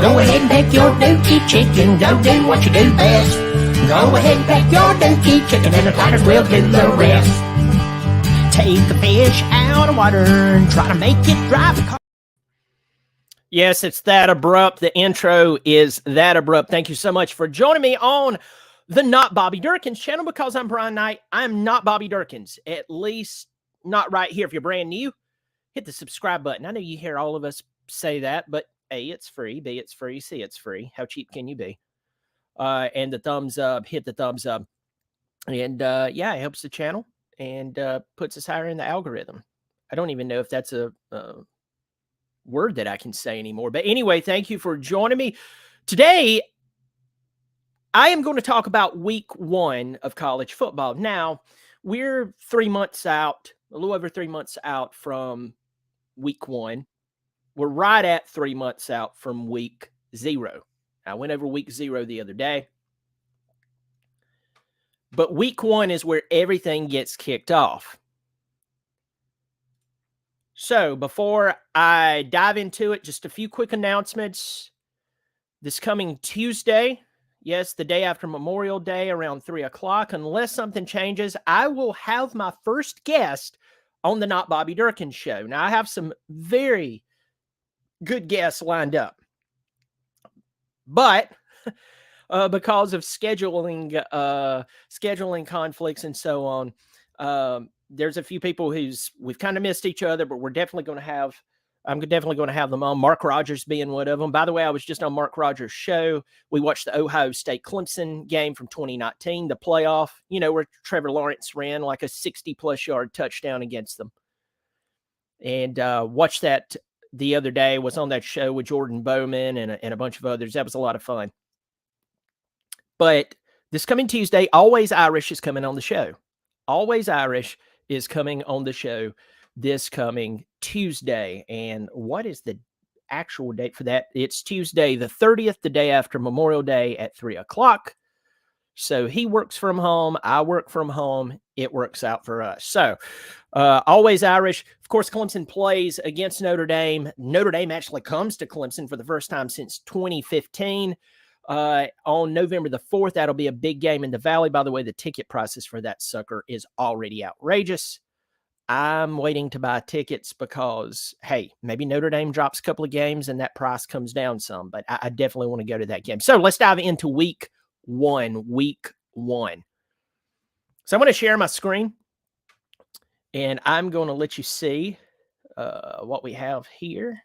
Go ahead and peck your dookie chicken. Go do what you do best. Go ahead and peck your dookie chicken, and the Tigers will do the rest. Take the fish out of water and try to make it drive the car. Yes, it's that abrupt. The intro is that abrupt. Thank you so much for joining me on the Not Bobby Durkins channel, because I'm Brian Knight. I'm not Bobby Durkins, at least not right here. If you're brand new, hit the subscribe button. I know you hear all of us say that, but A, it's free. B, it's free. C, it's free. How cheap can you be? And the thumbs up, hit the thumbs up. And yeah, it helps the channel and puts us higher in the algorithm. I don't even know if that's a word that I can say anymore. But anyway, thank you for joining me. Today, I am going to talk about week 1 of college football. Now, we're 3 months out, a little over 3 months out from week 1. We're right at 3 months out from week 0. I went over week 0 the other day. But week 1 is where everything gets kicked off. So before I dive into it, just a few quick announcements. This coming Tuesday, yes, the day after Memorial Day around 3 o'clock, unless something changes, I will have my first guest on the Not Bobby Durkins show. Now, I have some very good guests lined up. But because of scheduling conflicts and so on, there's a few people we've kind of missed each other, but I'm definitely going to have them on. Mark Rogers being one of them. By the way, I was just on Mark Rogers' show. We watched the Ohio State Clemson game from 2019, the playoff, where Trevor Lawrence ran like a 60-plus yard touchdown against them. And watched that the other day. Was on that show with Jordan Bowman and a bunch of others. That was a lot of fun. But this coming Tuesday, Always Irish is coming on the show. Always Irish is coming on the show this coming Tuesday. And what is the actual date for that? It's Tuesday the 30th, the day after Memorial Day at 3 o'clock. So he works from home. I work from home. It works out for us. So Always Irish. Of course, Clemson plays against Notre Dame. Notre Dame actually comes to Clemson for the first time since 2015. On November the 4th, that'll be a big game in the Valley. By the way, the ticket prices for that sucker is already outrageous. I'm waiting to buy tickets because, hey, maybe Notre Dame drops a couple of games and that price comes down some, but I definitely want to go to that game. So let's dive into week 1. So I'm going to share my screen and I'm going to let you see what we have here.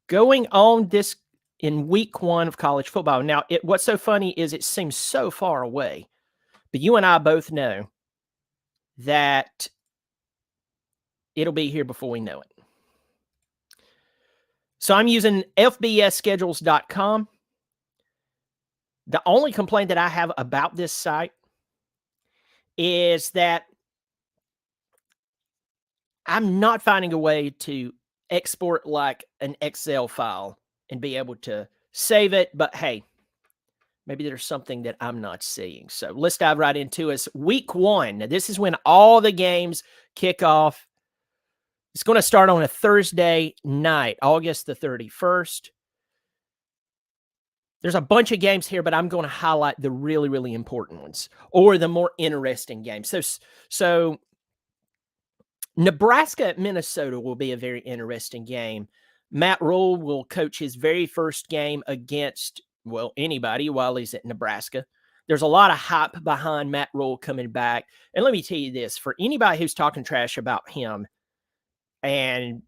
Going on this in week 1 of college football. Now, what's so funny is it seems so far away, but you and I both know that it'll be here before we know it. So I'm using fbsschedules.com. The only complaint that I have about this site is that I'm not finding a way to export like an Excel file and be able to save it. But hey, maybe there's something that I'm not seeing. So let's dive right into it. Week 1. Now, this is when all the games kick off. It's going to start on a Thursday night, August the 31st. There's a bunch of games here, but I'm going to highlight the really, really important ones or the more interesting games. So Nebraska at Minnesota will be a very interesting game. Matt Rule will coach his very first game against, well, anybody while he's at Nebraska. There's a lot of hype behind Matt Rule coming back. And let me tell you this, for anybody who's talking trash about him and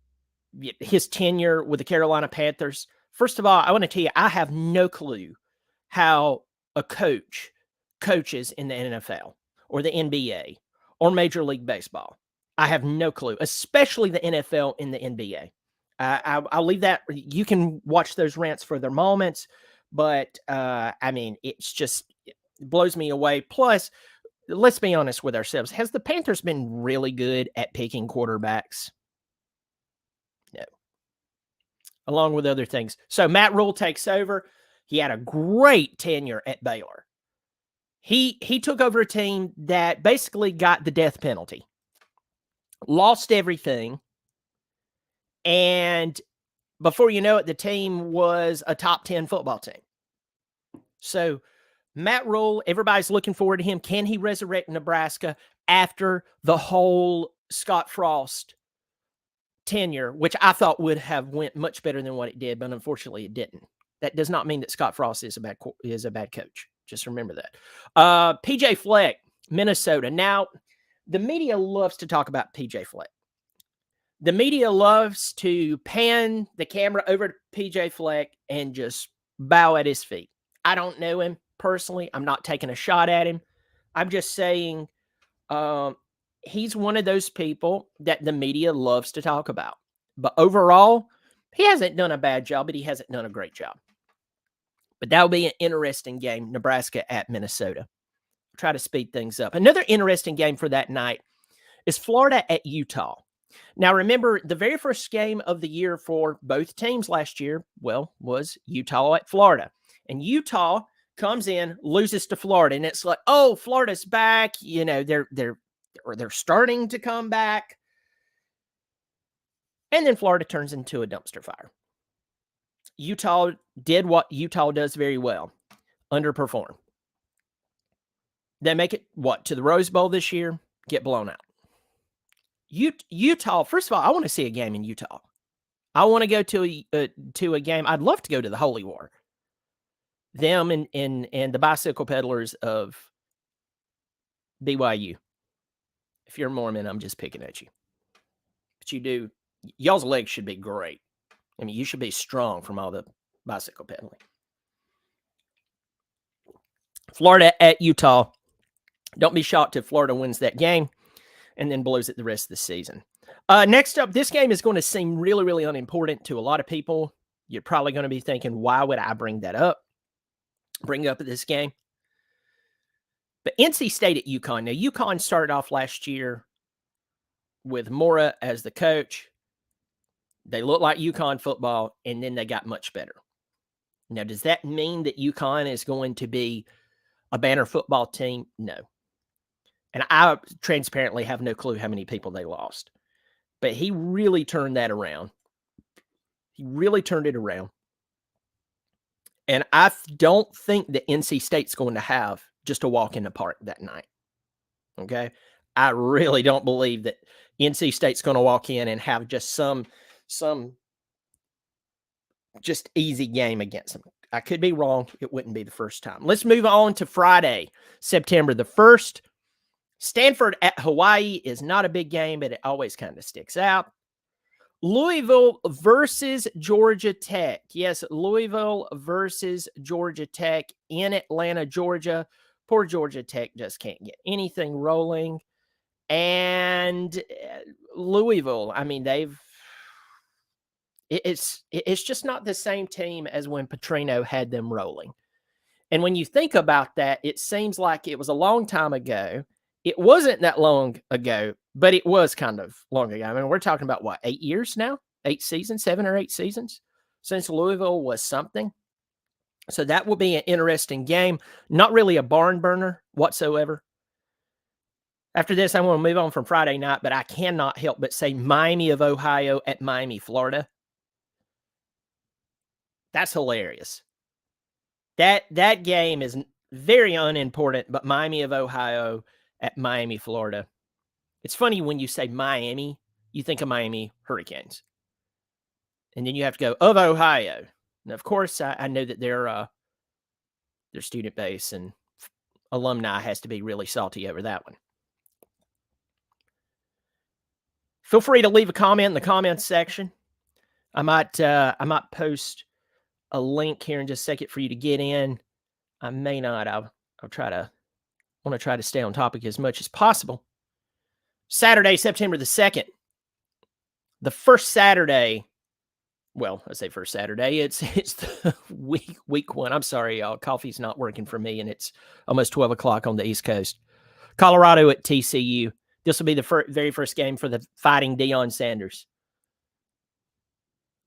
his tenure with the Carolina Panthers, first of all, I want to tell you, I have no clue how a coach coaches in the NFL or the NBA or Major League Baseball. I have no clue, especially the NFL and the NBA. I'll leave that. You can watch those rants for their moments, but I mean, it blows me away. Plus, let's be honest with ourselves. Has the Panthers been really good at picking quarterbacks? No. Along with other things. So Matt Rule takes over. He had a great tenure at Baylor. He took over a team that basically got the death penalty, lost everything, and before you know it, the team was a top 10 football team. So Matt Rule, everybody's looking forward to him. Can he resurrect Nebraska after the whole Scott Frost tenure, which I thought would have went much better than what it did, but unfortunately it didn't. That does not mean that Scott Frost is a bad coach. Just remember that. PJ Fleck, Minnesota. Now, the media loves to talk about PJ Fleck. The media loves to pan the camera over to PJ Fleck and just bow at his feet. I don't know him personally. I'm not taking a shot at him. I'm just saying he's one of those people that the media loves to talk about. But overall, he hasn't done a bad job, but he hasn't done a great job. But that'll be an interesting game, Nebraska at Minnesota. Try to speed things up. Another interesting game for that night is Florida at Utah. Now, remember, the very first game of the year for both teams last year, was Utah at Florida. And Utah comes in, loses to Florida, and it's like, oh, Florida's back. You know, they're starting to come back. And then Florida turns into a dumpster fire. Utah did what Utah does very well, underperform. They make it, to the Rose Bowl this year, get blown out. Utah, first of all, I want to see a game in Utah. I want to go to a game. I'd love to go to the Holy War. Them and the bicycle peddlers of BYU. If you're a Mormon, I'm just picking at you. But y'all's legs should be great. I mean, you should be strong from all the bicycle pedaling. Florida at Utah. Don't be shocked if Florida wins that game and then blows it the rest of the season. Next up, this game is going to seem really, really unimportant to a lot of people. You're probably going to be thinking, why would I bring up this game? But NC State at UConn. Now, UConn started off last year with Mora as the coach. They look like UConn football, and then they got much better. Now, does that mean that UConn is going to be a banner football team? No. And I transparently have no clue how many people they lost. But he really turned that around. He really turned it around. And I don't think that NC State's going to have just a walk in the park that night. Okay? I really don't believe that NC State's going to walk in and have just some just easy game against them. I could be wrong. It wouldn't be the first time. Let's move on to Friday, September the 1st. Stanford at Hawaii is not a big game, but it always kind of sticks out. Louisville versus Georgia Tech. Yes, Louisville versus Georgia Tech in Atlanta, Georgia. Poor Georgia Tech just can't get anything rolling. And Louisville, I mean, it's just not the same team as when Petrino had them rolling. And when you think about that, it seems like it was a long time ago. It wasn't that long ago, but it was kind of long ago. I mean, we're talking about 8 years now? 8 seasons, 7 or 8 seasons since Louisville was something. So that will be an interesting game. Not really a barn burner whatsoever. After this, I want to move on from Friday night, but I cannot help but say Miami of Ohio at Miami, Florida. That's hilarious. That game is very unimportant, but Miami of Ohio at Miami, Florida. It's funny when you say Miami, you think of Miami Hurricanes. And then you have to go, of Ohio. And of course, I know that their student base and alumni has to be really salty over that one. Feel free to leave a comment in the comments section. I might post a link here in just a second for you to get in. I may not. I'll want to try to stay on topic as much as possible. Saturday, September the 2nd. The first Saturday. Well, I say first Saturday. It's the week one. I'm sorry, y'all. Coffee's not working for me, and it's almost 12 o'clock on the East Coast. Colorado at TCU. This will be the very first game for the Fighting Deion Sanders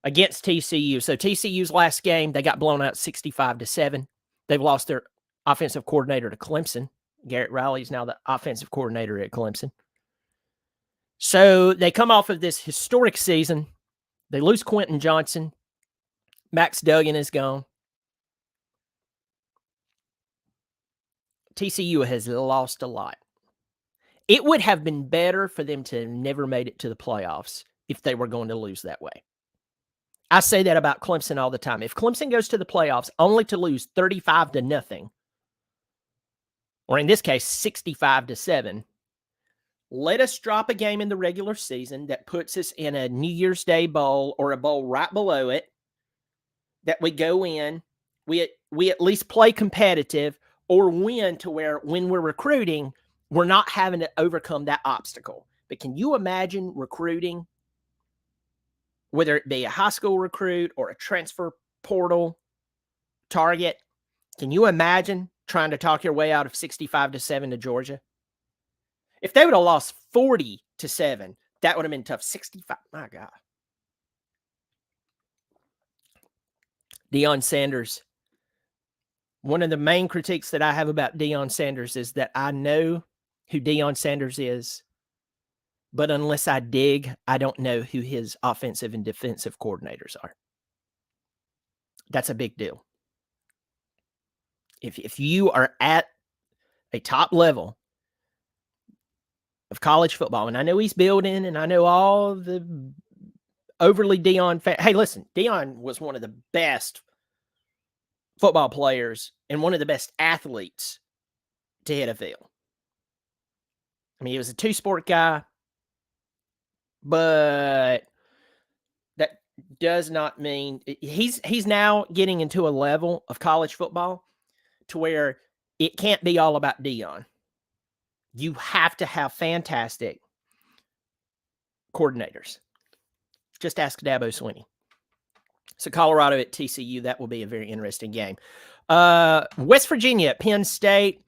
against TCU. So TCU's last game, they got blown out 65-7. They've lost their offensive coordinator to Clemson. Garrett Riley's now the offensive coordinator at Clemson. So they come off of this historic season. They lose Quentin Johnson. Max Duggan is gone. TCU has lost a lot. It would have been better for them to have never made it to the playoffs if they were going to lose that way. I say that about Clemson all the time. If Clemson goes to the playoffs only to lose 35-0, or in this case, 65-7, let us drop a game in the regular season that puts us in a New Year's Day bowl or a bowl right below it, that we go in, we at least play competitive or win to where when we're recruiting, we're not having to overcome that obstacle. But can you imagine recruiting, whether it be a high school recruit or a transfer portal target? Can you imagine trying to talk your way out of 65-7 to Georgia? If they would have lost 40-7, that would have been tough. 65, my God. Deion Sanders. One of the main critiques that I have about Deion Sanders is that I know who Deion Sanders is, but unless I dig, I don't know who his offensive and defensive coordinators are. That's a big deal. If you are at a top level of college football, and I know he's building, and I know all the overly Deion hey, listen, Deion was one of the best football players and one of the best athletes to hit a field. I mean, he was a two-sport guy, but that does not mean he's now getting into a level of college football to where it can't be all about Deion. You have to have fantastic coordinators. Just ask Dabo Swinney. So Colorado at TCU, that will be a very interesting game. West Virginia at Penn State.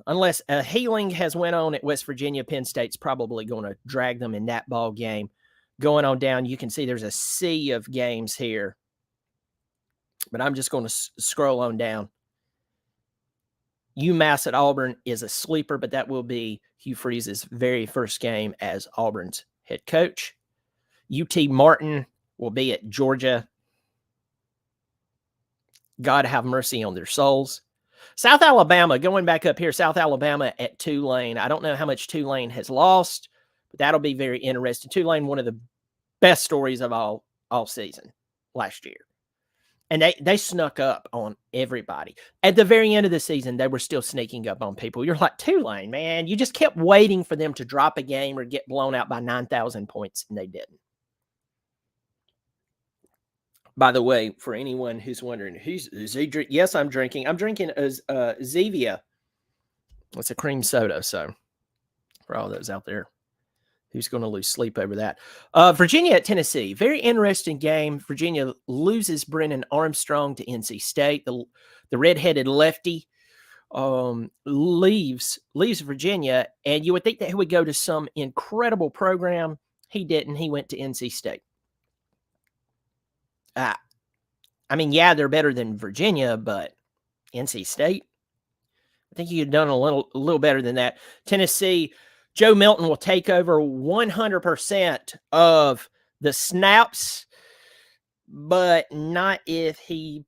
Unless a healing has went on at West Virginia, Penn State's probably going to drag them in that ball game. Going on down, you can see there's a sea of games here. But I'm just going to scroll on down. UMass at Auburn is a sleeper, but that will be Hugh Freeze's very first game as Auburn's head coach. UT Martin will be at Georgia. God have mercy on their souls. South Alabama, going back up here, South Alabama at Tulane. I don't know how much Tulane has lost, but that'll be very interesting. Tulane, one of the best stories of all season last year. And they snuck up on everybody. At the very end of the season, they were still sneaking up on people. You're like, Tulane, man, you just kept waiting for them to drop a game or get blown out by 9,000 points, and they didn't. By the way, for anyone who's wondering, is he drink? Yes, I'm drinking. I'm drinking Zevia. It's a cream soda. So for all those out there who's going to lose sleep over that. Virginia at Tennessee. Very interesting game. Virginia loses Brennan Armstrong to NC State. The redheaded lefty leaves Virginia, and you would think that he would go to some incredible program. He didn't. He went to NC State. I mean, yeah, they're better than Virginia, but NC State, I think you could have done a little better than that. Tennessee, Joe Milton will take over 100% of the snaps, but not if he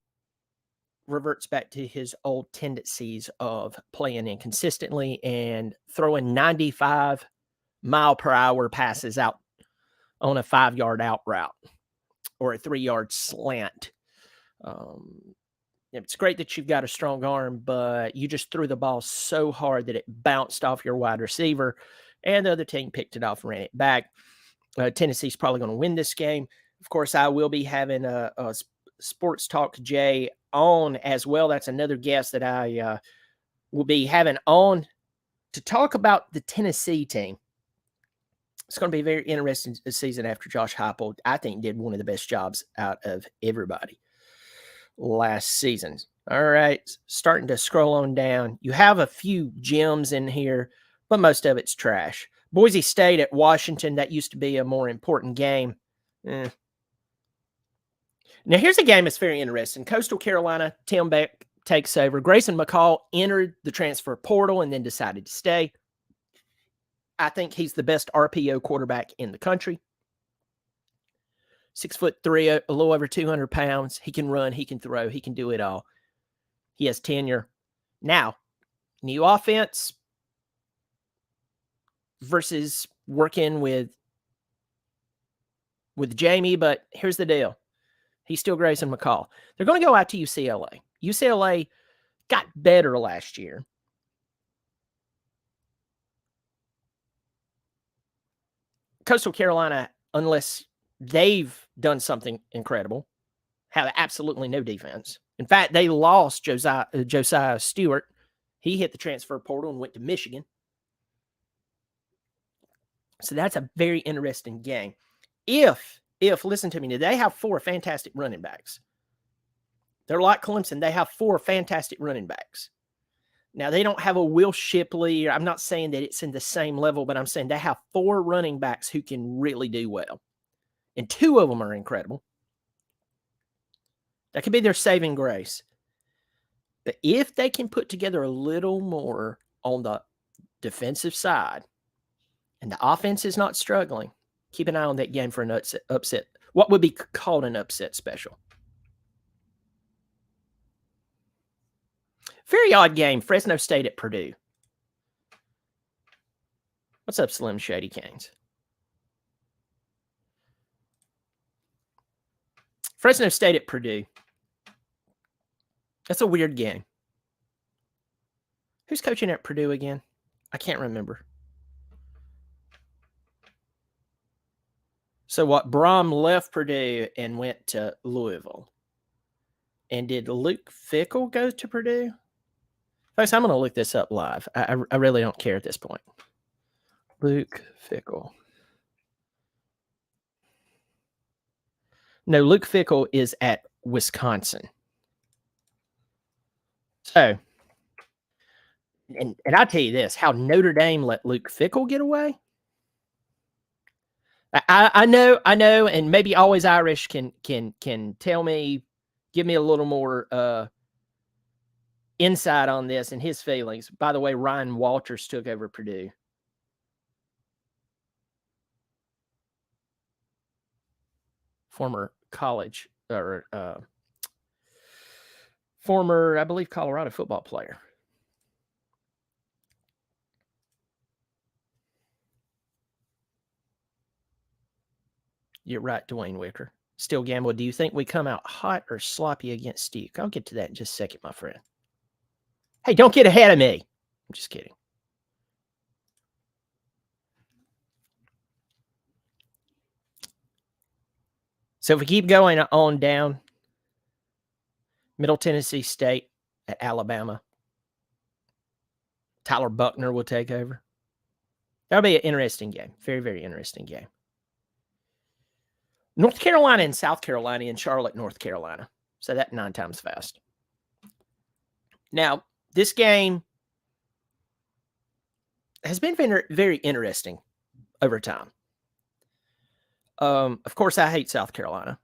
reverts back to his old tendencies of playing inconsistently and throwing 95-mile-per-hour passes out on a 5-yard out route or a 3-yard slant. It's great that you've got a strong arm, but you just threw the ball so hard that it bounced off your wide receiver, and the other team picked it off and ran it back. Tennessee's probably going to win this game. Of course, I will be having a Sports Talk Jay on as well. That's another guest that I will be having on to talk about the Tennessee team. It's going to be a very interesting season after Josh Heupel, I think, did one of the best jobs out of everybody last season. All right, starting to scroll on down. You have a few gems in here, but most of it's trash. Boise State at Washington, that used to be a more important game. Now, here's a game that's very interesting. Coastal Carolina, Tim Beck takes over. Grayson McCall entered the transfer portal and then decided to stay. I think he's the best RPO quarterback in the country. 6'3", a little over 200 pounds. He can run, he can throw, he can do it all. He has tenure. Now, new offense versus working with Jamie, but here's the deal. He's still Grayson McCall. They're going to go out to UCLA. UCLA got better last year. Coastal Carolina, unless they've done something incredible, have absolutely no defense. In fact, they lost Josiah Stewart. He hit the transfer portal and went to Michigan. So that's a very interesting game. If listen to me, they have 4 fantastic running backs. They're like Clemson. They have 4 fantastic running backs. Now, they don't have a Will Shipley. I'm not saying that it's in the same level, but I'm saying they have 4 running backs who can really do well. And 2 of them are incredible. That could be their saving grace. But if they can put together a little more on the defensive side and the offense is not struggling, keep an eye on that game for an upset. What would be called an upset special? Very odd game. Fresno State at Purdue. What's up, Slim Shady Canes? Fresno State at Purdue. That's a weird game. Who's coaching at Purdue again? I can't remember. So what? Brom left Purdue and went to Louisville. And did Luke Fickell go to Purdue? Folks, I'm going to look this up live. I really don't care at this point. Luke Fickell. No, Luke Fickell is at Wisconsin. So, and I'll tell you this, how Notre Dame let Luke Fickell get away. I know, and maybe Always Irish can tell me, give me a little more insight on this and his feelings. By the way, Ryan Walters took over Purdue. Former college or former, I believe, Colorado football player. You're right, Dwayne Wicker. Still Gamble, do you think we come out hot or sloppy against Duke? I'll get to that in just a second, my friend. Hey, don't get ahead of me. I'm just kidding. So if we keep going on down, Middle Tennessee State at Alabama. Tyler Buckner will take over. That'll be an interesting game. Very, very interesting game. North Carolina and South Carolina in Charlotte, North Carolina. So that 9 times fast. Now, this game has been very, very interesting over time. Of course, I hate South Carolina.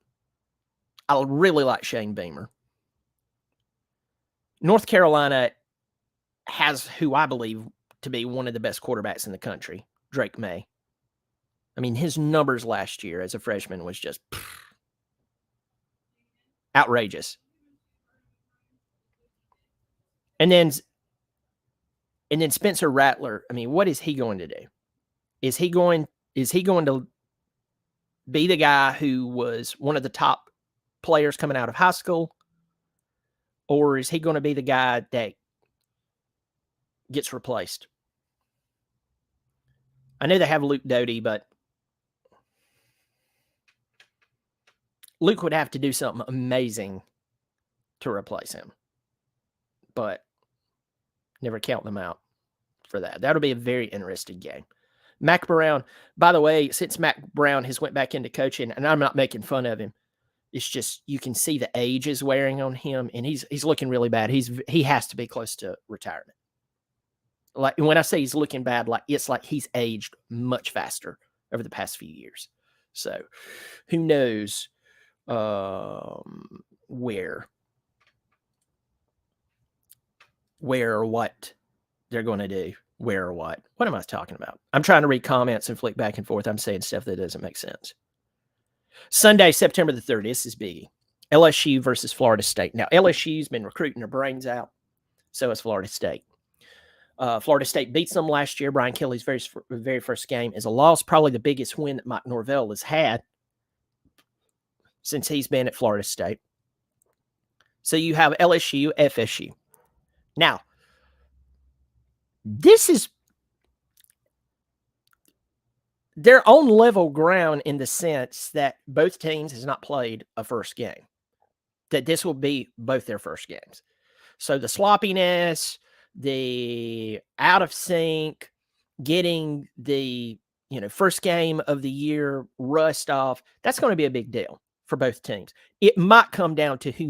I really like Shane Beamer. North Carolina has who I believe to be one of the best quarterbacks in the country, Drake May. I mean, his numbers last year as a freshman was just outrageous. And then Spencer Rattler. I mean, what is he going to do? Is he going to be the guy who was one of the top players coming out of high school? Or is he going to be the guy that gets replaced? I know they have Luke Doty, but Luke would have to do something amazing to replace him. But never count them out for that. That'll be a very interesting game. Mac Brown, by the way, since Mac Brown has went back into coaching, and I'm not making fun of him, it's just you can see the age is wearing on him, and he's looking really bad. He has to be close to retirement. Like when I say he's looking bad, like it's like he's aged much faster over the past few years. So who knows where or what they're going to do. Where or what? What am I talking about? I'm trying to read comments and flick back and forth. I'm saying stuff that doesn't make sense. Sunday, September the 3rd. This is biggie. LSU versus Florida State. Now, LSU's been recruiting their brains out. So has Florida State. Florida State beats them last year. Brian Kelly's very first game is a loss, probably the biggest win that Mike Norvell has had since he's been at Florida State. So you have LSU, FSU. Now, this is they're on level ground in the sense that both teams has not played a first game. That this will be both their first games. So the sloppiness, the out of sync, getting the first game of the year rust off, that's going to be a big deal for both teams. It might come down to who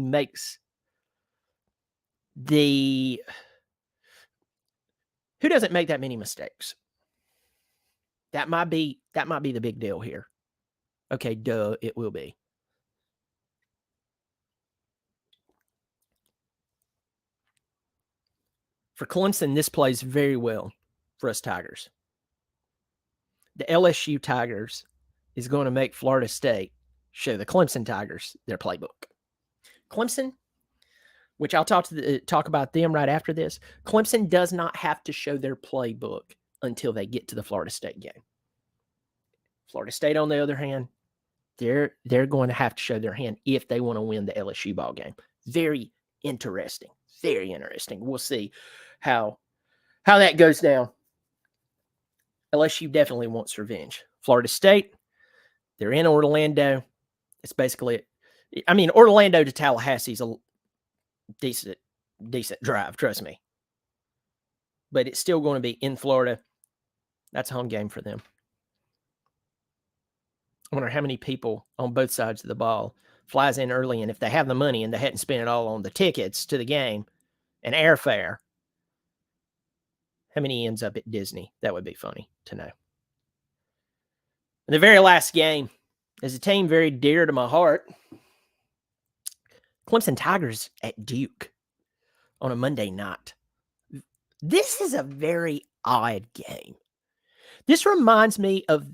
doesn't make that many mistakes. That might be the big deal here. Okay, duh, it will be. For Clemson, this plays very well for us Tigers. The LSU Tigers is going to make Florida State show the Clemson Tigers their playbook. Clemson, which I'll talk about them right after this, Clemson does not have to show their playbook until they get to the Florida State game. Florida State, on the other hand, they're going to have to show their hand if they want to win the LSU ball game. Very interesting. Very interesting. We'll see how that goes down. LSU definitely wants revenge. Florida State, they're in Orlando. It's basically, Orlando to Tallahassee is a decent drive, trust me. But it's still going to be in Florida. That's a home game for them. I wonder how many people on both sides of the ball flies in early, and if they have the money and they hadn't spent it all on the tickets to the game and airfare, how many ends up at Disney? That would be funny to know. And the very last game is a team very dear to my heart. Clemson Tigers at Duke on a Monday night. This is a very odd game. This reminds me of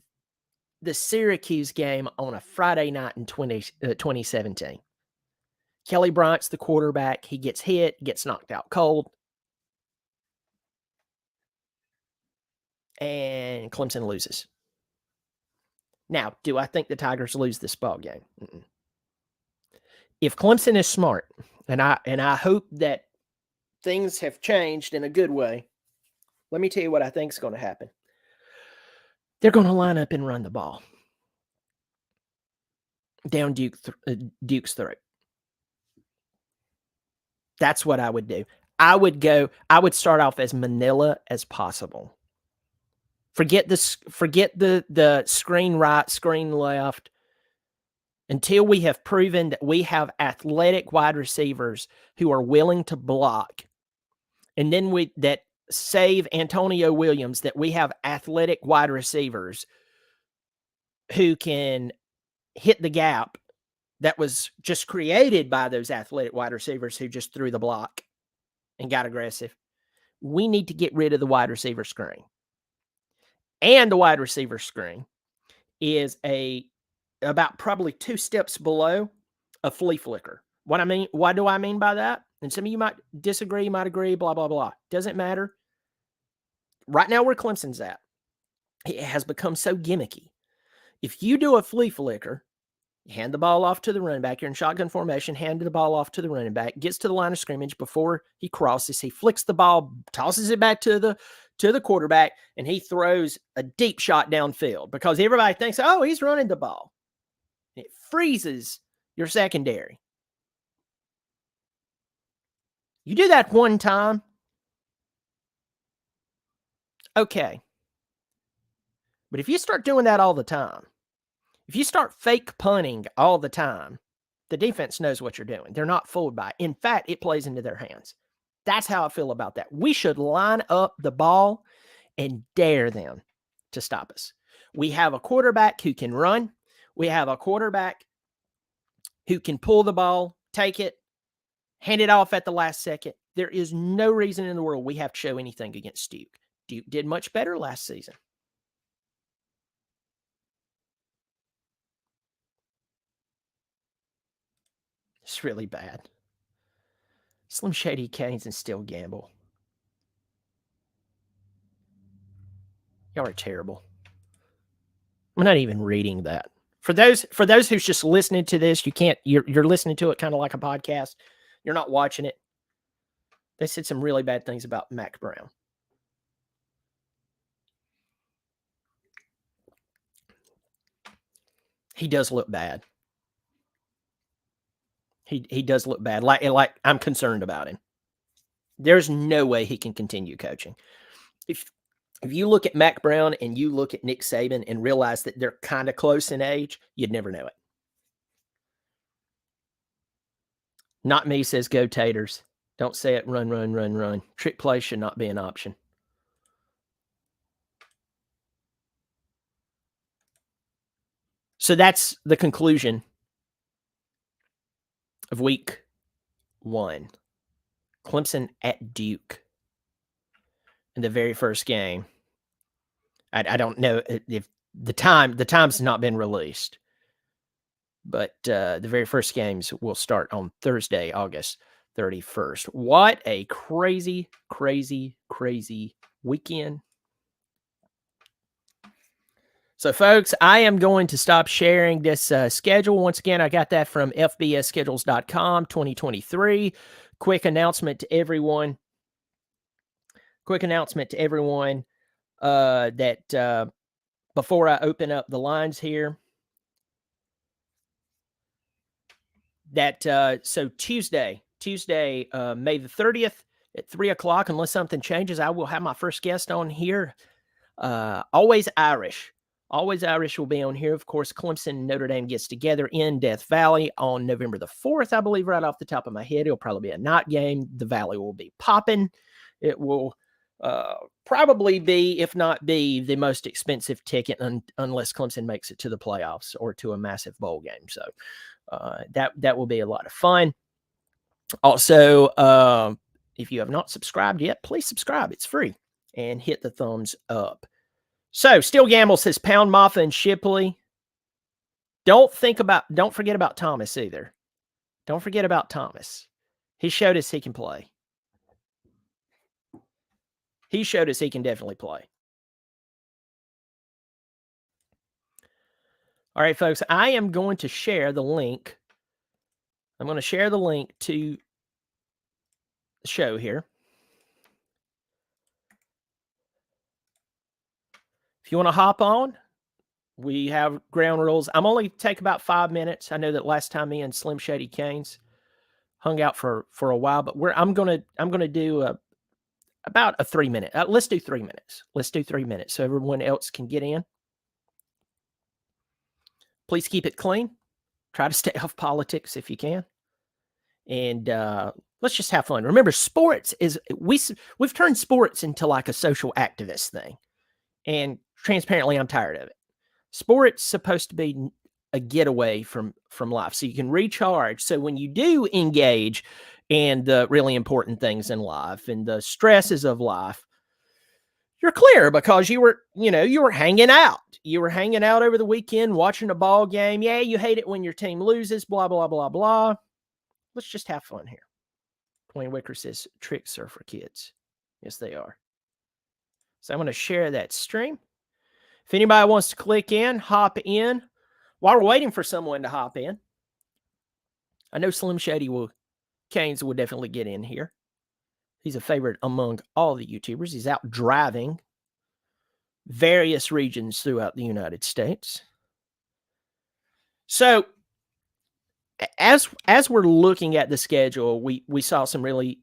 the Syracuse game on a Friday night in 2017. Kelly Bryant's the quarterback. He gets hit, gets knocked out cold. And Clemson loses. Now, do I think the Tigers lose this ball game? Mm-mm. If Clemson is smart, and I hope that things have changed in a good way, let me tell you what I think is going to happen. They're going to line up and run the ball down Duke's throat. That's what I would do. I would start off as Manila as possible. Forget the screen right, screen left, until we have proven that we have athletic wide receivers who are willing to block. And then that save Antonio Williams, that we have athletic wide receivers who can hit the gap that was just created by those athletic wide receivers who just threw the block and got aggressive. We need to get rid of the wide receiver screen. And the wide receiver screen is about probably 2 steps below a flea flicker. What do I mean by that? And some of you might disagree, might agree, blah, blah, blah. Doesn't matter. Right now where Clemson's at, it has become so gimmicky. If you do a flea flicker, you hand the ball off to the running back, you're in shotgun formation, hand the ball off to the running back, gets to the line of scrimmage before he crosses, he flicks the ball, tosses it back to the quarterback, and he throws a deep shot downfield because everybody thinks, oh, he's running the ball. It freezes your secondary. You do that one time, okay. But if you start doing that all the time, if you start fake punting all the time, the defense knows what you're doing. They're not fooled by it. In fact, it plays into their hands. That's how I feel about that. We should line up the ball and dare them to stop us. We have a quarterback who can run. We have a quarterback who can pull the ball, take it, hand it off at the last second. There is no reason in the world we have to show anything against Duke. Duke did much better last season. It's really bad. Slim Shady Canes and still gamble. Y'all are terrible. I'm not even reading that. For those who's just listening to this, you're listening to it kind of like a podcast. You're not watching it. They said some really bad things about Mac Brown. He does look bad. He does look bad. Like I'm concerned about him. There's no way he can continue coaching. If you look at Mac Brown and you look at Nick Saban and realize that they're kind of close in age, you'd never know it. Not me, says Go Taters. Don't say it. Run, run, run, run. Trick play should not be an option. So that's the conclusion of week 1. Clemson at Duke in the very first game. I don't know if the time's not been released, but the very first games will start on Thursday, August 31st. What a crazy, crazy, crazy weekend. So, folks, I am going to stop sharing this schedule. Once again, I got that from fbsschedules.com 2023. Quick announcement to everyone that before I open up the lines here, that so Tuesday, May the 30th at 3 o'clock, unless something changes, I will have my first guest on here. Always Irish will be on here. Of course, Clemson and Notre Dame gets together in Death Valley on November the 4th, I believe, right off the top of my head. It'll probably be a night game. The Valley will be popping. It will probably be, if not be, the most expensive ticket unless Clemson makes it to the playoffs or to a massive bowl game. So that will be a lot of fun. Also, if you have not subscribed yet, please subscribe. It's free. And hit the thumbs up. So, Still Gamble says Pound Maffa and Shipley. Don't forget about Thomas either. Don't forget about Thomas. He showed us he can play. He showed us he can definitely play. All right, folks, I am going to share the link. I'm going to share the link to the show here. If you want to hop on, we have ground rules. I'm only take about 5 minutes. I know that last time me and Slim Shady Canes hung out for a while, but I'm gonna do about a 3 minute. Let's do 3 minutes. Let's do 3 minutes so everyone else can get in. Please keep it clean. Try to stay off politics if you can, and let's just have fun. Remember, sports is we've turned sports into like a social activist thing, and transparently, I'm tired of it. Sports supposed to be a getaway from life, so you can recharge. So when you do engage in the really important things in life and the stresses of life, you're clear because you were hanging out. You were hanging out over the weekend, watching a ball game. Yeah, you hate it when your team loses, blah, blah, blah, blah. Let's just have fun here. Dwayne Wicker says tricks are for kids. Yes, they are. So I'm going to share that stream. If anybody wants to click in, hop in. While we're waiting for someone to hop in, I know Slim Shady Canes will definitely get in here. He's a favorite among all the YouTubers. He's out driving various regions throughout the United States. So as we're looking at the schedule, we saw some really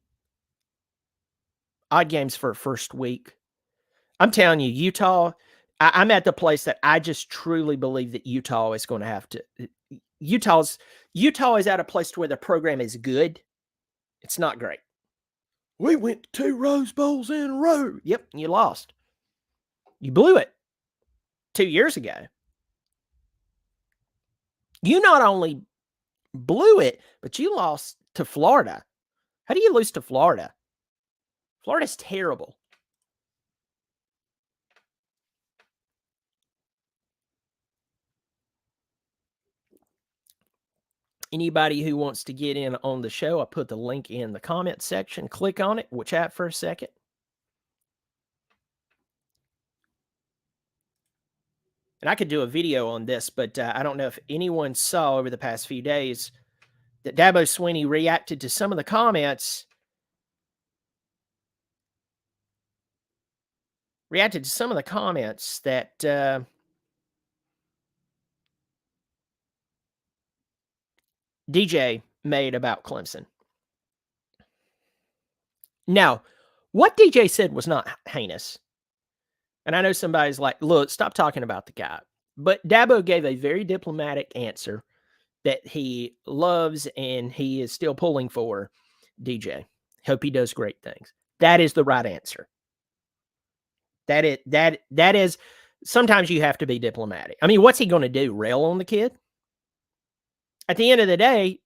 odd games for first week. I'm telling you, Utah, I'm at the place that I just truly believe that Utah is going to have to. Utah is at a place where the program is good. It's not great. We went to 2 Rose Bowls in a row. Yep, you lost. You blew it 2 years ago. You not only blew it, but you lost to Florida. How do you lose to Florida? Florida's terrible. Anybody who wants to get in on the show, I put the link in the comment section. Click on it. We'll chat for a second. And I could do a video on this, but I don't know if anyone saw over the past few days that Dabo Swinney reacted to some of the comments. That DJ made about Clemson. Now, what DJ said was not heinous. And I know somebody's like, look, stop talking about the guy. But Dabo gave a very diplomatic answer that he loves and he is still pulling for DJ. Hope he does great things. That is the right answer. That is sometimes you have to be diplomatic. I mean, what's he going to do? Rail on the kid? At the end of the day,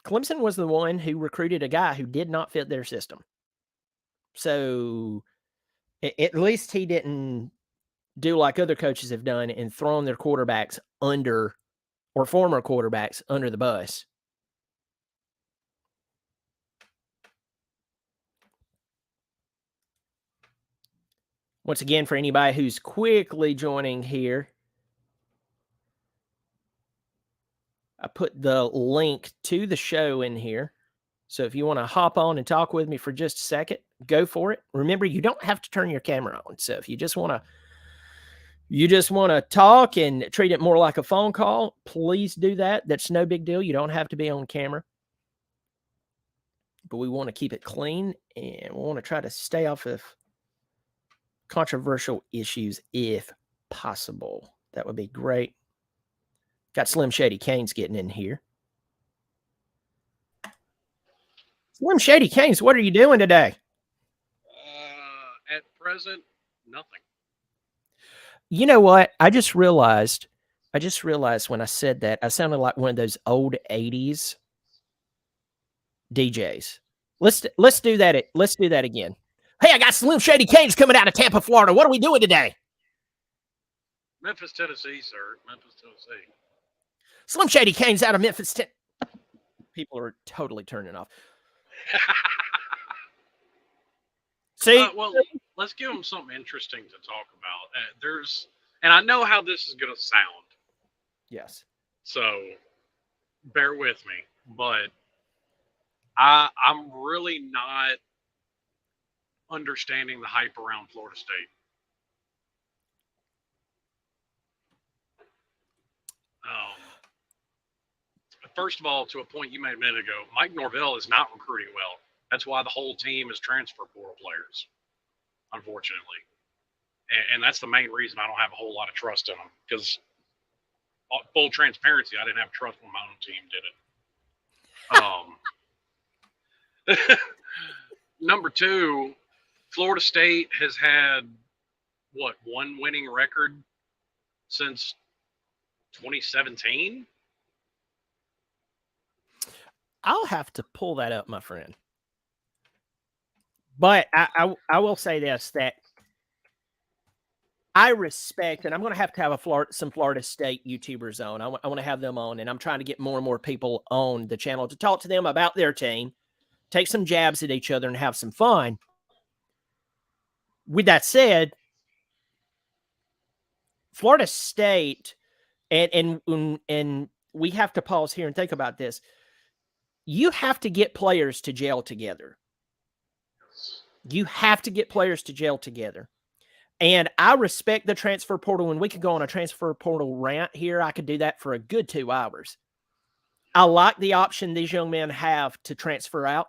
Clemson was the one who recruited a guy who did not fit their system. So at least he didn't do like other coaches have done and thrown their quarterbacks under, or former quarterbacks under the bus. Once again, for anybody who's quickly joining here, I put the link to the show in here. So if you want to hop on and talk with me for just a second, go for it. Remember, you don't have to turn your camera on. So if you just want to talk and treat it more like a phone call, please do that. That's no big deal. You don't have to be on camera. But we want to keep it clean and we want to try to stay off of controversial issues if possible. That would be great. Got Slim Shady Canes getting in here. Slim Shady Canes, what are you doing today? At present, nothing. You know what? I just realized when I said that, I sounded like one of those old 80s DJs. Let's do that. Let's do that again. Hey, I got Slim Shady Canes coming out of Tampa, Florida. What are we doing today? Memphis, Tennessee, sir. Memphis, Tennessee. Slim Shady Canes out of Memphis. People are totally turning off. See? Well, let's give them something interesting to talk about. And I know how this is going to sound. Yes. So, bear with me. But I'm really not understanding the hype around Florida State. First of all, to a point you made a minute ago, Mike Norvell is not recruiting well. That's why the whole team is transfer portal players, unfortunately. And that's the main reason I don't have a whole lot of trust in them. Because, full transparency, I didn't have trust when my own team did it. Number two, Florida State has had, one winning record since 2017? I'll have to pull that up, my friend. But I will say this, that I respect, and I'm going to have some Florida State YouTubers on. I want to have them on, and I'm trying to get more and more people on the channel to talk to them about their team, take some jabs at each other, and have some fun. With that said, Florida State, and we have to pause here and think about this. You have to get players to gel together. You have to get players to gel together. And I respect the transfer portal, and we could go on a transfer portal rant here. I could do that for a good 2 hours. I like the option these young men have to transfer out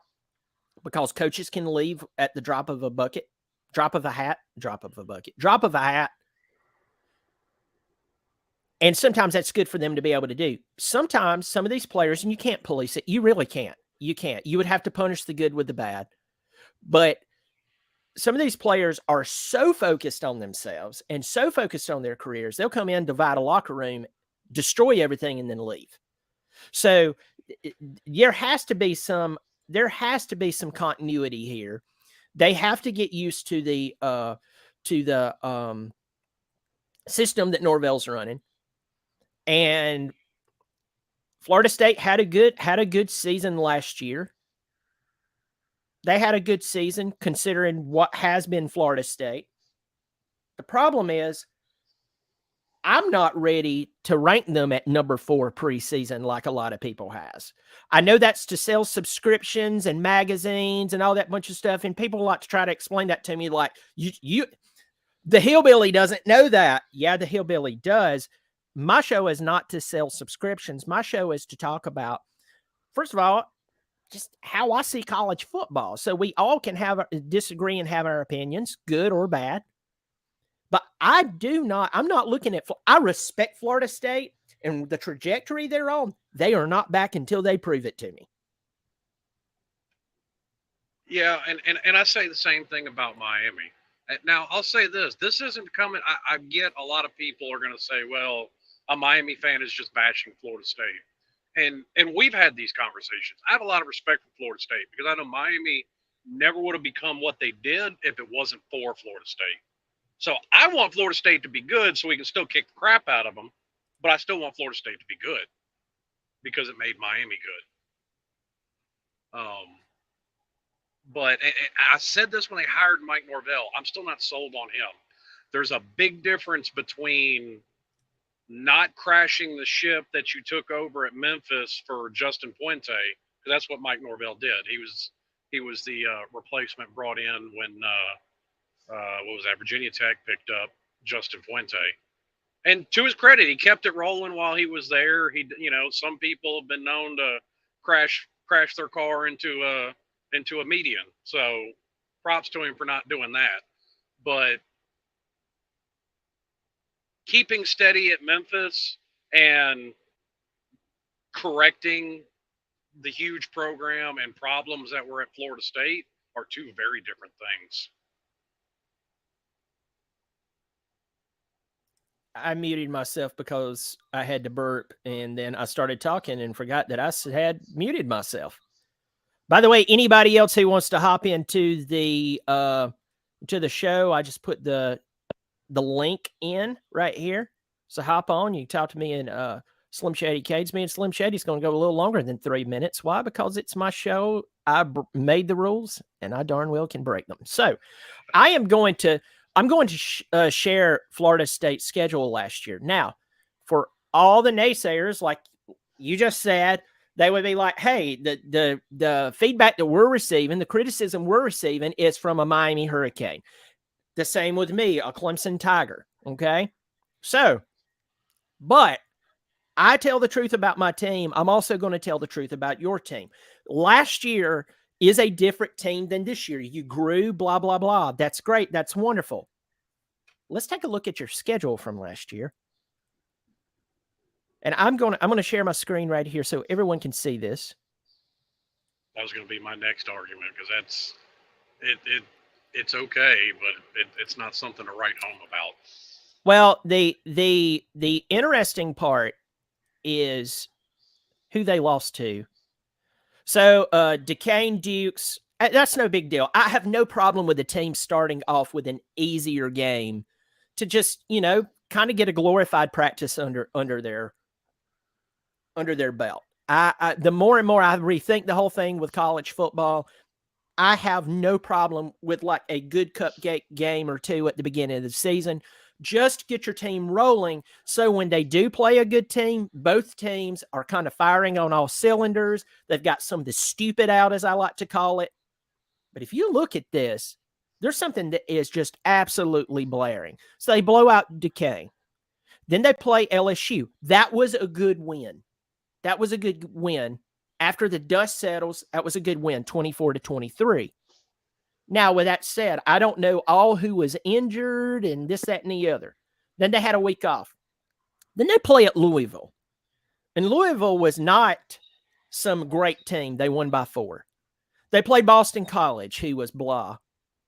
because coaches can leave at the drop of a hat. And sometimes that's good for them to be able to do. Sometimes some of these players, and you can't police it. You really can't. You can't. You would have to punish the good with the bad. But some of these players are so focused on themselves and so focused on their careers, they'll come in, divide a locker room, destroy everything, and then leave. So there has to be some continuity here. They have to get used to the system that Norvell's running. And Florida State had a good season last year. They had a good season considering what has been Florida State. The problem is I'm not ready to rank them at number 4 preseason like a lot of people has. I know that's to sell subscriptions and magazines and all that bunch of stuff, and people like to try to explain that to me like, the hillbilly doesn't know that. Yeah, the hillbilly does. My show is not to sell subscriptions. My show is to talk about, first of all, just how I see college football. So we all can disagree and have our opinions, good or bad. But I'm not looking at, I respect Florida State and the trajectory they're on. They are not back until they prove it to me. Yeah, and I say the same thing about Miami. Now, I'll say this. This isn't coming. I get a lot of people are going to say, well, a Miami fan is just bashing Florida State. And we've had these conversations. I have a lot of respect for Florida State because I know Miami never would have become what they did if it wasn't for Florida State. So I want Florida State to be good so we can still kick the crap out of them, but I still want Florida State to be good because it made Miami good. But I said this when they hired Mike Norvell. I'm still not sold on him. There's a big difference between not crashing the ship that you took over at Memphis for Justin Puente, because that's what Mike Norvell did. He was the replacement brought in when what was that? Virginia Tech picked up Justin Puente. And to his credit, he kept it rolling while he was there. Some people have been known to crash their car into a median. So props to him for not doing that. But keeping steady at Memphis and correcting the huge program and problems that were at Florida State are two very different things. I muted myself because I had to burp, and then I started talking and forgot that I had muted myself. By the way, anybody else who wants to hop into the show, I just put the link in right here. So hop on. You can talk to me and Slim Shady Cades. Me and Slim Shady's going to go a little longer than 3 minutes. Why? Because it's my show. I made the rules, and I darn well can break them. So I'm going to share Florida State's schedule last year. Now, for all the naysayers, like you just said, they would be like, hey, the feedback that we're receiving, the criticism we're receiving is from a Miami Hurricane. The same with me, a Clemson Tiger. Okay. So, but I tell the truth about my team. I'm also going to tell the truth about your team. Last year is a different team than this year. You grew, blah, blah, blah. That's great. That's wonderful. Let's take a look at your schedule from last year. And I'm going to share my screen right here so everyone can see this. That was going to be my next argument because that's it's okay, but it's not something to write home about. Well, the interesting part is who they lost to. So Duquesne Dukes, that's no big deal. I have no problem with the team starting off with an easier game to just, kind of get a glorified practice under their belt. The more and more I rethink the whole thing with college football, I have no problem with like a good cupcake game or two at the beginning of the season. Just get your team rolling so when they do play a good team, both teams are kind of firing on all cylinders. They've got some of the stupid out, as I like to call it. But if you look at this, there's something that is just absolutely blaring. So they blow out Duquesne. Then they play LSU. That was a good win. After the dust settles, that was a good win, 24-23. Now, with that said, I don't know all who was injured and this, that, and the other. Then they had a week off. Then they play at Louisville. And Louisville was not some great team. They won by 4. They played Boston College, who was blah.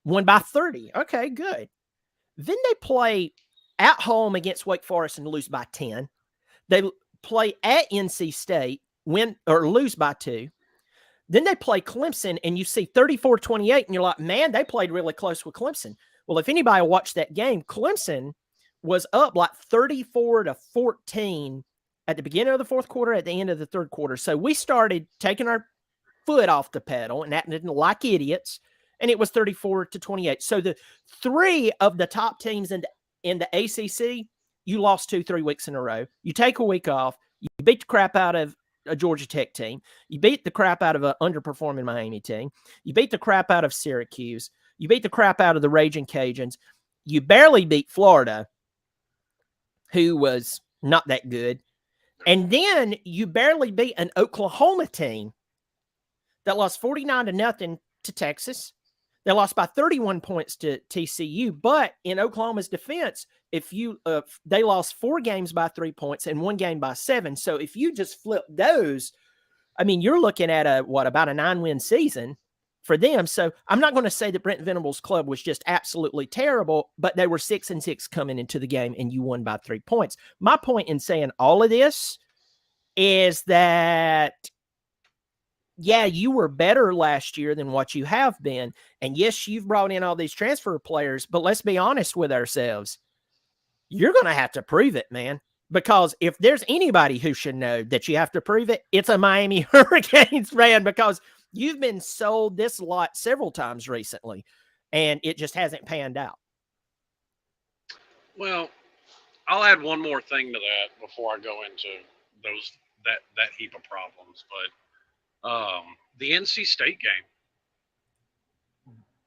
Won by 30. Okay, good. Then they play at home against Wake Forest and lose by 10. They play at NC State, win or lose by 2. Then they play Clemson, and you see 34-28, and you're like, man, they played really close with Clemson. Well, if anybody watched that game, Clemson was up like 34-14 at the beginning of the fourth quarter, at the end of the third quarter. So we started taking our foot off the pedal and acting like idiots, and it was 34-28. So the three of the top teams in the ACC, you lost 2-3 weeks in a row. You take a week off, you beat the crap out of a Georgia Tech team, you beat the crap out of an underperforming Miami team, you beat the crap out of Syracuse, you beat the crap out of the Raging Cajuns, you barely beat Florida, who was not that good, and then you barely beat an Oklahoma team that lost 49-0 to Texas. They lost by 31 points to TCU. But in Oklahoma's defense, they lost 4 games by 3 points and 1 game by 7. So if you just flip those, I mean, you're looking at about a 9-win season for them. So I'm not going to say that Brent Venables' club was just absolutely terrible, but they were 6-6 coming into the game, and you won by 3 points. My point in saying all of this is that, yeah, you were better last year than what you have been. And yes, you've brought in all these transfer players, but let's be honest with ourselves. You're going to have to prove it, man. Because if there's anybody who should know that you have to prove it, it's a Miami Hurricanes fan, because you've been sold this lot several times recently, and it just hasn't panned out. Well, I'll add one more thing to that before I go into that heap of problems. But the NC State game,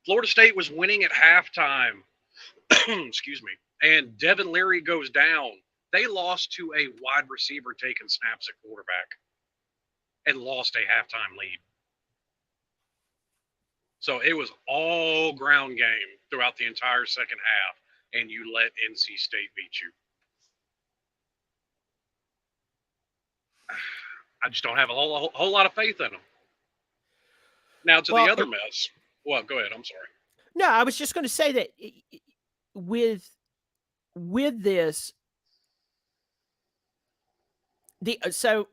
Florida State was winning at halftime. Excuse me. And Devin Leary goes down. They lost to a wide receiver taking snaps at quarterback and lost a halftime lead. So it was all ground game throughout the entire second half, and you let NC State beat you. I just don't have a whole lot of faith in them. Now to the other mess. Well, go ahead. I'm sorry. No, I was just going to say that with this, so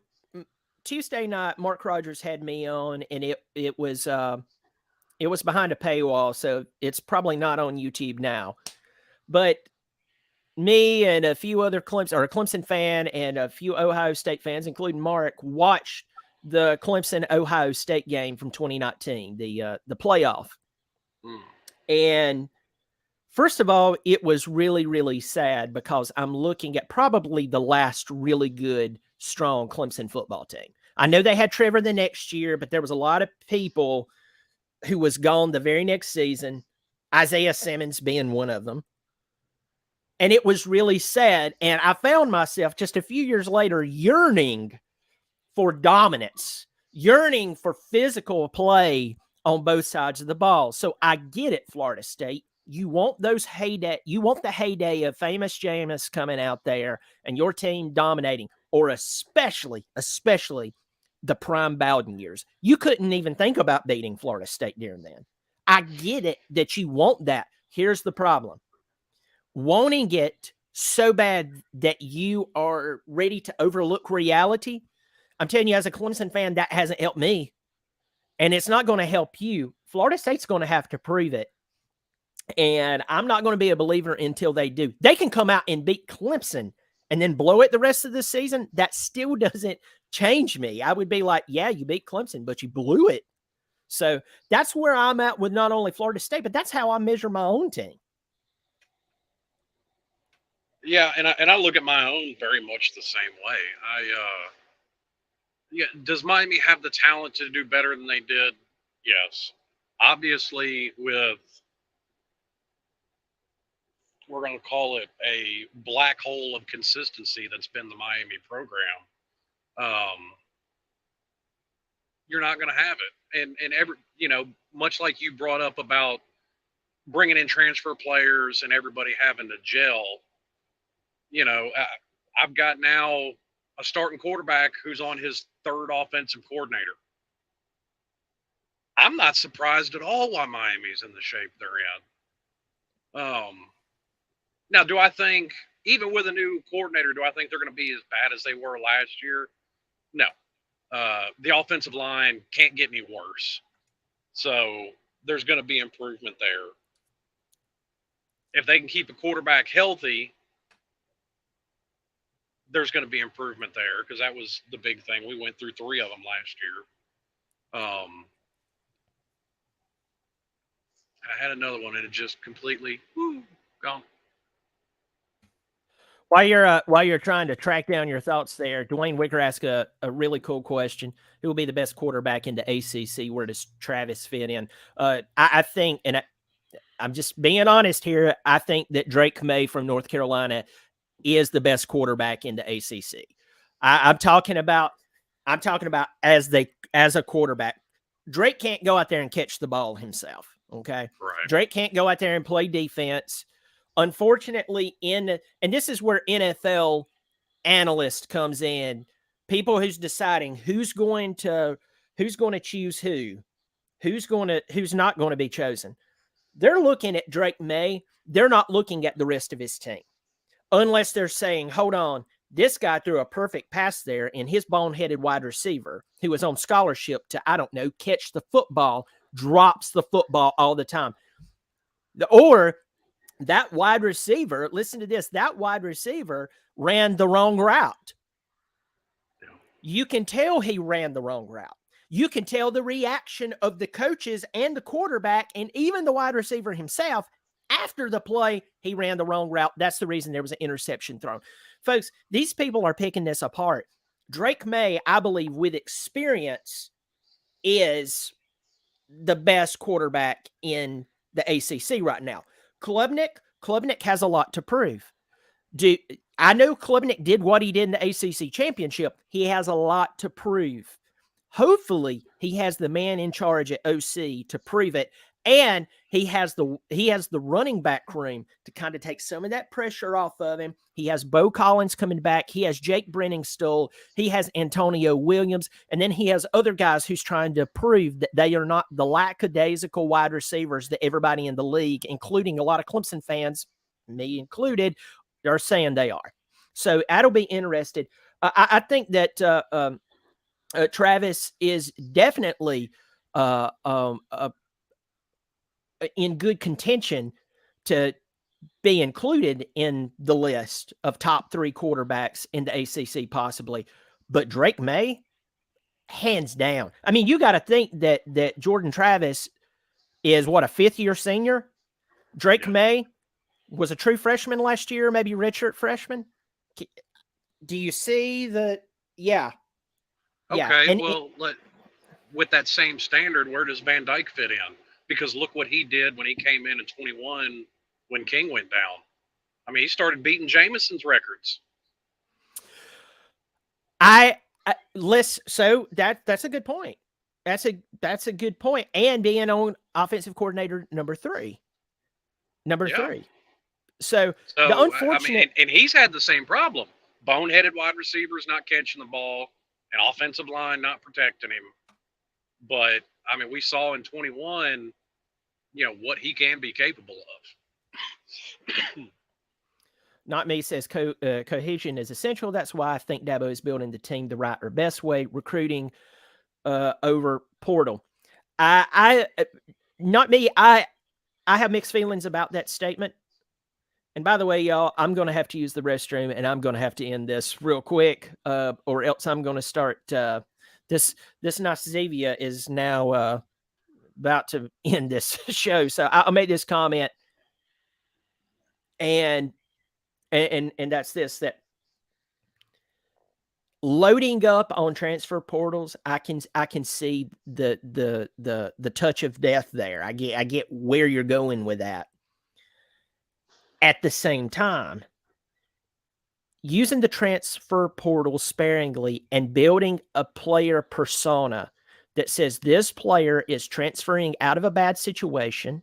Tuesday night, Mark Rogers had me on, and it was behind a paywall, so it's probably not on YouTube now. But me and a few other Clemson fan and a few Ohio State fans, including Mark, watched the Clemson-Ohio State game from 2019, the playoff. And first of all, it was really, really sad, because I'm looking at probably the last really good, strong Clemson football team. I know they had Trevor the next year, but there was a lot of people who was gone the very next season, Isaiah Simmons being one of them. And it was really sad. And I found myself just a few years later yearning for dominance, yearning for physical play on both sides of the ball. So I get it, Florida State. You want those heyday. You want the heyday of Famous Jameis coming out there and your team dominating, or especially the prime Bowden years. You couldn't even think about beating Florida State during then. I get it that you want that. Here's the problem. Wanting it so bad that you are ready to overlook reality, I'm telling you, as a Clemson fan, that hasn't helped me. And it's not going to help you. Florida State's going to have to prove it. And I'm not going to be a believer until they do. They can come out and beat Clemson and then blow it the rest of the season. That still doesn't change me. I would be like, yeah, you beat Clemson, but you blew it. So that's where I'm at with not only Florida State, but that's how I measure my own team. Yeah, and I look at my own very much the same way. Does Miami have the talent to do better than they did? Yes. Obviously, with, we're going to call it a black hole of consistency that's been the Miami program, you're not going to have it. And every, much like you brought up about bringing in transfer players and everybody having to gel, I've got now a starting quarterback who's on his third offensive coordinator. I'm not surprised at all why Miami's in the shape they're in. Now, do I think, even with a new coordinator, do I think they're going to be as bad as they were last year? No. The offensive line can't get any worse. So there's going to be improvement there. If they can keep a quarterback healthy, there's going to be improvement there because that was the big thing. We went through 3 of them last year. I had another one and it just completely gone. While you're trying to track down your thoughts there, Dwayne Wicker asked a really cool question. Who will be the best quarterback in the ACC? Where does Travis fit in? I think, and I'm just being honest here, I think that Drake May from North Carolina is the best quarterback in the ACC. I'm talking about as a quarterback. Drake can't go out there and catch the ball himself. Okay, Right. Drake can't go out there and play defense. Unfortunately, and this is where NFL analyst comes in, people who's deciding who's going to choose who's not going to be chosen. They're looking at Drake May. They're not looking at the rest of his team, unless they're saying, hold on, this guy threw a perfect pass there, and his boneheaded wide receiver, who was on scholarship to, I don't know, catch the football, drops the football all the time. Or that wide receiver, listen to this, that wide receiver ran the wrong route. You can tell he ran the wrong route. You can tell the reaction of the coaches and the quarterback and even the wide receiver himself after the play, he ran the wrong route. That's the reason there was an interception thrown. Folks, these people are picking this apart. Drake May, I believe, with experience, is the best quarterback in the ACC right now. Klubnik has a lot to prove. I know Klubnik did what he did in the ACC championship. He has a lot to prove. Hopefully, he has the man in charge at OC to prove it, and he has the running back room to kind of take some of that pressure off of him. He has Bo Collins coming back. He has Jake Brenningstool. He has Antonio Williams, and then he has other guys who's trying to prove that they are not the lackadaisical wide receivers that everybody in the league, including a lot of Clemson fans, me included, are saying they are. So that'll be interesting. I think that Travis is definitely in good contention to be included in the list of top 3 quarterbacks in the ACC, possibly. But Drake May, hands down. I mean, you got to think that Jordan Travis is what, a 5th-year senior? Drake May was a true freshman last year, maybe redshirt freshman. Do you see the? Yeah. Okay, well, with that same standard, where does Van Dyke fit in? Because look what he did when he came in 21 when King went down. I mean, he started beating Jameson's records. So that's a good point. That's a good point. And being on offensive coordinator number 3. So the unfortunate, and he's had the same problem. Boneheaded wide receivers not catching the ball, and offensive line not protecting him. But I mean, we saw in 21, what he can be capable of. Not me says cohesion is essential. That's why I think Dabo is building the team the right or best way, recruiting over portal. Not me. I have mixed feelings about that statement. And by the way, y'all, I'm going to have to use the restroom, and I'm going to have to end this real quick, or else I'm going to start. This Nasivia is now about to end this show, so I'll make this comment, and that's this: that loading up on transfer portals, I can see the touch of death there. I get where you're going with that. At the same time, using the transfer portal sparingly and building a player persona that says this player is transferring out of a bad situation,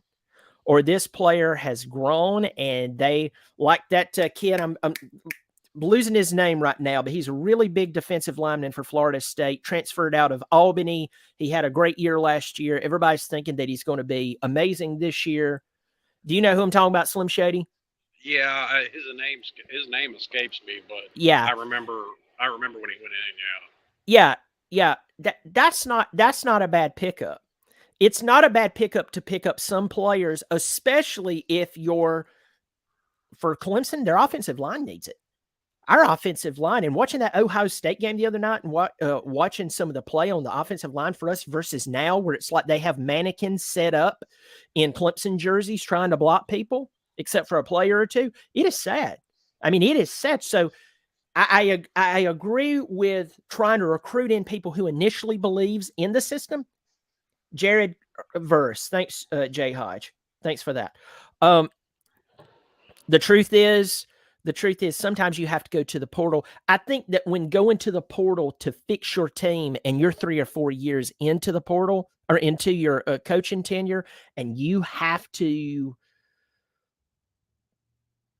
or this player has grown and they like that kid. I'm losing his name right now, but he's a really big defensive lineman for Florida State, transferred out of Albany. He had a great year last year. Everybody's thinking that he's going to be amazing this year. Do you know who I'm talking about, Slim Shady? Yeah, his name escapes me, but yeah, I remember when he went in. Yeah. That's not a bad pickup. It's not a bad pickup to pick up some players, especially if for Clemson, their offensive line needs it. our offensive line, and watching that Ohio State game the other night and watching some of the play on the offensive line for us versus now, where it's like they have mannequins set up in Clemson jerseys trying to block people, except for a player or two. It is sad. I mean, it is sad. So I agree with trying to recruit in people who initially believes in the system. Jared Verse, thanks, Jay Hodge. Thanks for that. The truth is sometimes you have to go to the portal. I think that when going to the portal to fix your team and you're 3 or 4 years into the portal or into your coaching tenure, and you have to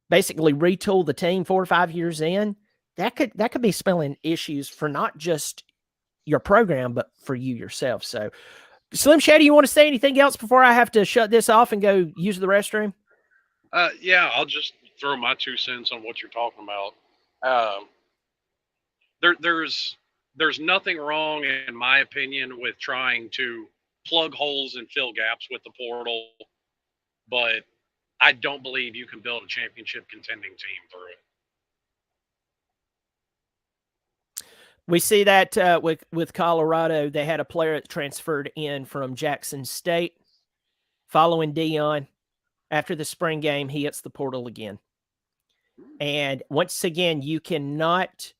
basically retool the team 4 or 5 years in, that could be spelling issues for not just your program, but for you yourself. So, Slim Shady, you want to say anything else before I have to shut this off and go use the restroom? Yeah, I'll just throw my 2 cents on what you're talking about. There's nothing wrong, in my opinion, with trying to plug holes and fill gaps with the portal, but I don't believe you can build a championship contending team through it. We see that with Colorado. They had a player that transferred in from Jackson State following Dion. After the spring game, he hits the portal again. And once again, you cannot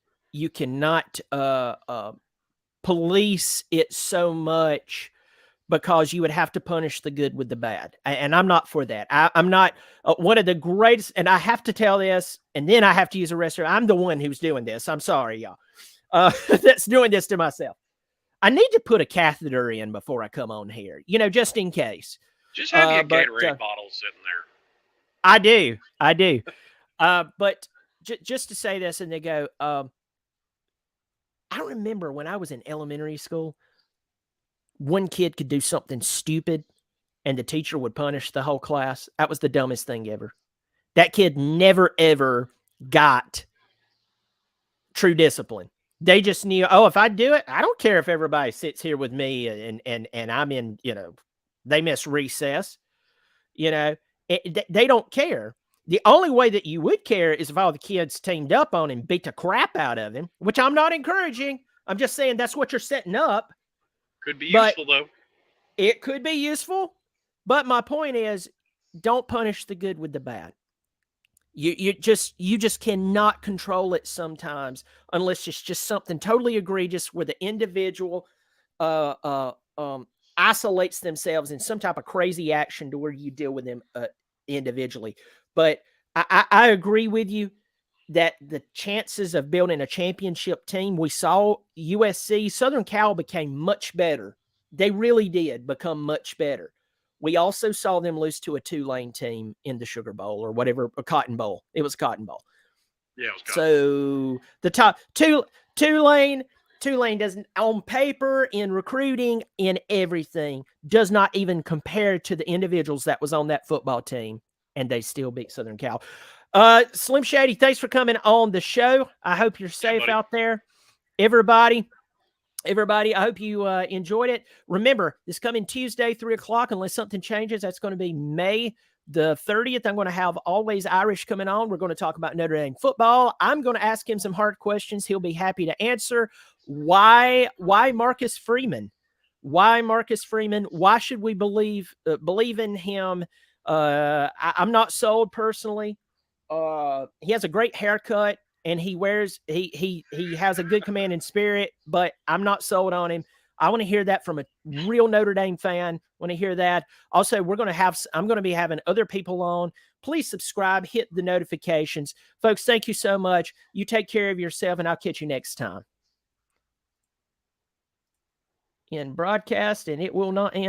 police it so much, because you would have to punish the good with the bad. And I'm not for that. I'm not one of the greatest, and I have to tell this, and then I have to use a restroom. I'm the one who's doing this. I'm sorry, y'all. That's doing this to myself. I need to put a catheter in before I come on here, just in case. Just have your Gatorade bottle sitting there. I do. But just to say this, and they go, I remember when I was in elementary school, one kid could do something stupid and the teacher would punish the whole class. That was the dumbest thing ever. That kid never, ever got true discipline. They just knew, if I do it, I don't care if everybody sits here with me and I'm in, they miss recess. They don't care. The only way that you would care is if all the kids teamed up on him, beat the crap out of him, which I'm not encouraging. I'm just saying that's what you're setting up. Could be useful, though. It could be useful. But my point is, don't punish the good with the bad. You just cannot control it sometimes, unless it's just something totally egregious where the individual isolates themselves in some type of crazy action to where you deal with them individually. But I agree with you that the chances of building a championship team, we saw USC, Southern Cal became much better. They really did become much better. We also saw them lose to a Tulane team in the Sugar Bowl or whatever, a Cotton Bowl. It was Cotton Bowl. Yeah, it was Cotton. So the top Tulane doesn't, on paper, in recruiting, in everything, does not even compare to the individuals that was on that football team, and they still beat Southern Cal. Slim Shady, thanks for coming on the show. I hope you're safe out there. Everybody, I hope you enjoyed it. Remember, this coming Tuesday, 3 o'clock, unless something changes, that's going to be May the 30th. I'm going to have Always Irish coming on. We're going to talk about Notre Dame football. I'm going to ask him some hard questions. He'll be happy to answer. Why Marcus Freeman? Why Marcus Freeman? Why should we believe in him? I'm not sold personally. He has a great haircut and he has a good command in spirit, but I'm not sold on him. I want to hear that from a real Notre Dame fan. I want to hear that. Also, I'm going to be having other people on. Please subscribe, hit the notifications. Folks, thank you so much. You take care of yourself, and I'll catch you next time. In broadcast, and it will not end.